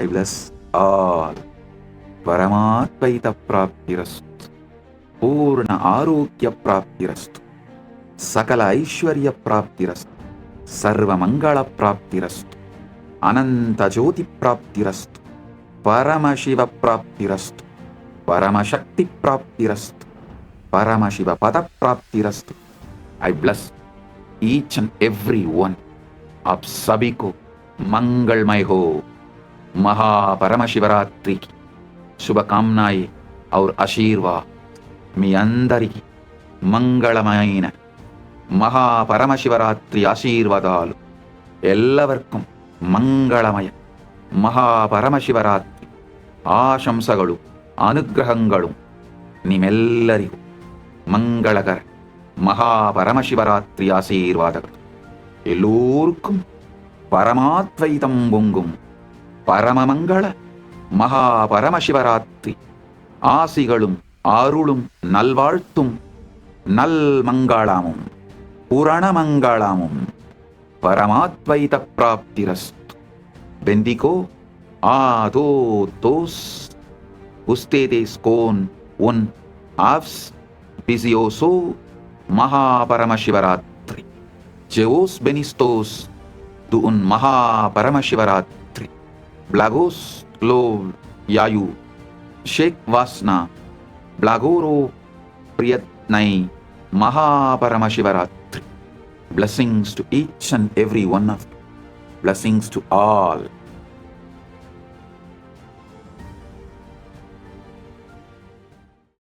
I bless all. పరమాద్వైత ప్రాప్తిరస్తు. పూర్ణ ఆరోగ్య ప్రాప్తిరస్తు. సకల ఐశ్వర్య ప్రాప్తిరస్తు. సర్వమంగళ ప్రాప్తిరస్తు. అనంత జ్యోతి ప్రాప్తిరస్తు. పరమశివ ప్రాప్తిరస్తు. పరమశక్తి ప్రాప్తిరస్తు. పరమశివ పద ప్రాప్తిరస్తు. I bless each and every one. आप सभी को मंगलमय हो. महापरमशिवरात्रि की शुभकामनाएं और आशीर्वाद మీ అందరికీ మంగళమైన మహాపరమశివరాత్రి ఆశీర్వాదాలు. ಎಲ್ಲവർക്കും ಮಂಗಳಮಯ ಮಹಾಪರಮಶಿವರಾತ್ರಿ ಆಶಂಸಗಳು ಅನುಗ್ರಹಗಳು ನಿಮ್ಮೆಲ್ಲರಿಗೂ ಮಂಗಳಕರ மகாபரமசிவராத்திரி ஆசீர்வாதங்கள். எல்லோருக்கும் பரமாத்வைதம் பொங்கும் பரமமங்கள மகாபரமசிவராத்திரி ஆசிகளும் அருளும் நல்வாழ்த்தும் நல்மங்களமும் புரணமங்களமும் பரமாத்வைத பிராப்திரஸ்து. Bendigo a todos ustedes con un auspicioso Mahaparamashivarattri. Jeos benistos de un Mahaparamashivarattri. Blagos lov yayu Sheikh Vasna Blagoro Priyatnai Mahaparamashivarattri. Blessings to each and every one of you. Blessings to all.